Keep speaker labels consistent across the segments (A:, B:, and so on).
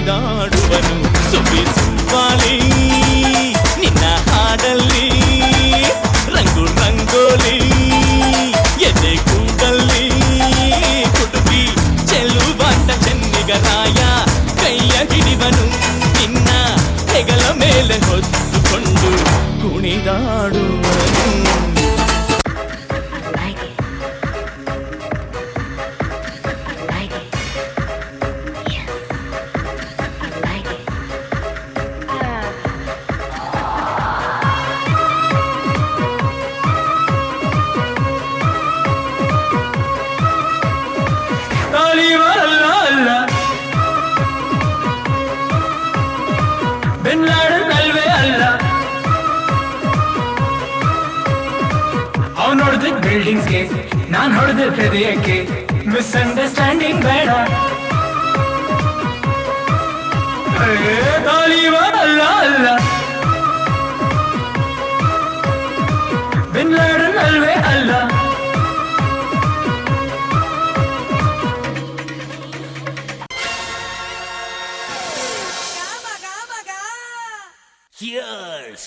A: ಕುಣಿದಾಡುವನು ಸೊಪ್ಪಿ ಸುವ್ವಾಲಿ ನಿನ್ನ ಹಾಡಲ್ಲಿ ರಂಗು ರಂಗೋಲಿ ಎದೆ ಕೂಡಲ್ಲಿ ಕುಟುಕಿ ಚೆಲುವಾಟ ಚೆನ್ನಿಗರಾಯ ಕೈಯ ಹಿಡಿವನು ನಿನ್ನ ಹೆಗಲ ಮೇಲೆ ಹೊತ್ತುಕೊಂಡು ಕುಣಿದಾಡುವನು
B: ಬಿಲ್ಡಿಂಗ್ಸ್ಗೆ ನಾನ್ ಹೊಡೆದ ಹೃದಯಕ್ಕೆ ಮಿಸ್ಅಂಡರ್ಸ್ಟ್ಯಾಂಡಿಂಗ್ ಬೇಡ ಅಲ್ಲ ಅಲ್ಲ ಬಿನ್ ಲಾಡನ್ ಅಲ್ವೇ ಅಲ್ಲ
A: Cheers!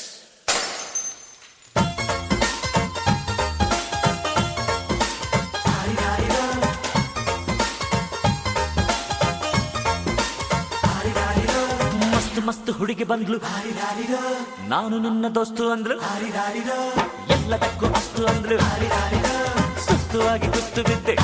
A: ಮಸ್ತ್ ಹುಡುಗಿ ಬಂದ್ಲು ನಾನು ನಿನ್ನ ದೋಸ್ತು ಅಂದ್ಲು ಎಲ್ಲದಕ್ಕೂ ಅಸ್ತು ಅಂದ್ಲು ಸುಸ್ತುವಾಗಿ ಕುಸ್ತು ಬಿದ್ದೆ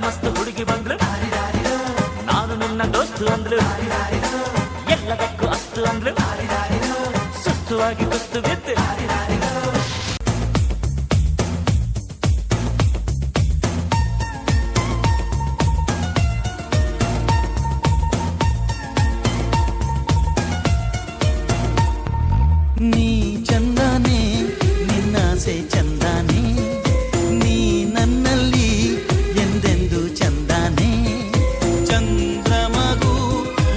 A: ಮಸ್ತ್ ಹುಡುಗಿ ಬಂದ್ಲು ನಾನು ನಿನ್ನ ದೋಸ್ತು ಅಂದ್ಲು ಎಲ್ಲದಕ್ಕೂ ಅಸ್ತು ಅಂದ್ಲು ಸುಸ್ತುವಾಗಿ ಕುಸ್ತು ಬಿದ್ದೆ
C: ನೀ ಚಂದಾನೆ ನಿನ್ನಾಸೆ ಚಂದಾನೆ ನೀ ನನ್ನಲ್ಲಿ ಎಂದೆಂದು ಚಂದಾನೆ ಚಂದ್ರಮಗು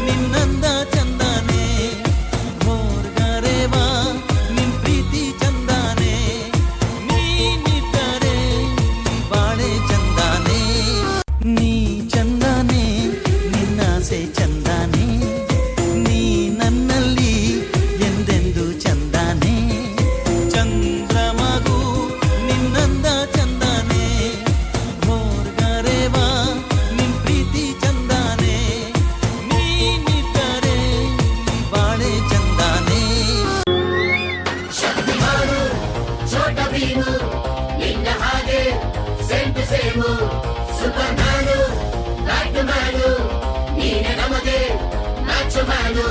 C: ನಿನ್ನಂದ ಚಂದಾನೆ ಹೋರ್ಗರೆವಾ ನಿನ್ ಪ್ರೀತಿ ಚಂದಾನೆ ನೀನಿದ್ದರೆ ಬಾಳೆ ಚಂದಾನೆ ನೀ ಚಂದಾನೆ ನಿನ್ನಾಸೆ ಚಂದಾನೆ ನೀ ನನ್ನಲ್ಲಿ ಎಂದೆಂದು ಚಂದಾನೆ ಚಂದ್ರಮಗು ನಿನ್ನಂದ ಚಂದಾನೆ ಹೋರ್ಗರೆವಾ ನಿನ್ ಪ್ರೀತಿ ಚಂದಾನೆ ನೀನಿದ್ದರೆ ಬಾಳೆ ಚಂದಾನೆ
D: ಶಕ್ತಿಮಾನು ಛೋಟ ಭೀಮು ನಿನ್ನ ಹಾಗೆ scent same super man bat man ನೀನೆ ನಮಗೆ ಮ್ಯಾಚ್ ಮ್ಯಾನು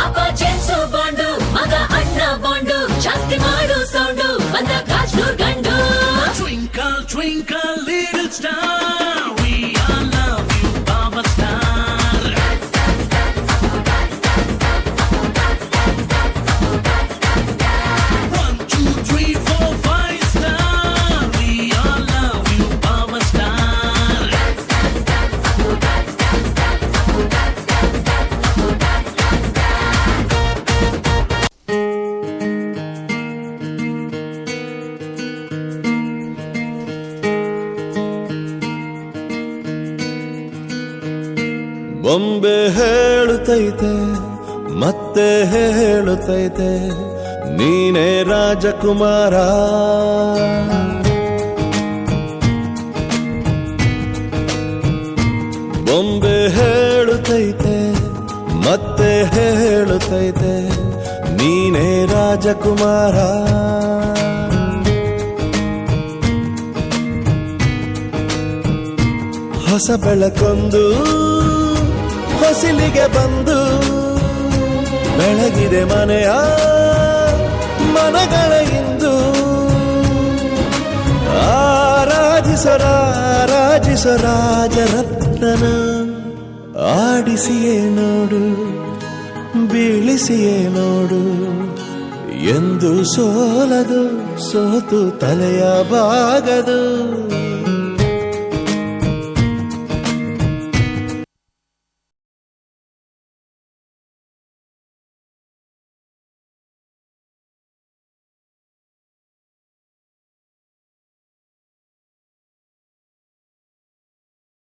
E: ಅಪ್ಪ ಜೇಮ್ಸು ಬಾಂಡು ಮಗ ಅಣ್ಣ ಬಾಂಡು ಜಾಸ್ತಿ ಮಾಡು ಸೌಂಡು ಬಂದ ಕಾಶ್ನೂರ್ ಗಂಡು
A: Twinkle, twinkle, little star, we all love you, Baba Star. 1, 2, 3, 4, 5 star, we all love you, Baba Star.
F: ಬೊಂಬೆ ಹೇಳುತ್ತೈತೆ ಮತ್ತೆ ಹೇಳುತ್ತೈತೆ ನೀನೇ ರಾಜಕುಮಾರ ಬೊಂಬೆ ಹೇಳುತ್ತೈತೆ ಮತ್ತೆ ಹೇಳುತ್ತೈತೆ ನೀನೇ ರಾಜಕುಮಾರ ಹೊಸ ಬೆಳಕೊಂದು ಹೊಸಿಲಿಗೆ ಬಂದು ಬೆಳಗಿದೆ ಮನೆಯ ಮನಗಳ ಇಂದು ಆರಾಧಿಸೋ ರಾಜರತ್ನನ ಆಡಿಸಿಯೇ ನೋಡು ಬೀಳಿಸಿಯೇ ನೋಡು ಎಂದು ಸೋಲದು ಸೋತು ತಲೆಯ ಬಾಗದು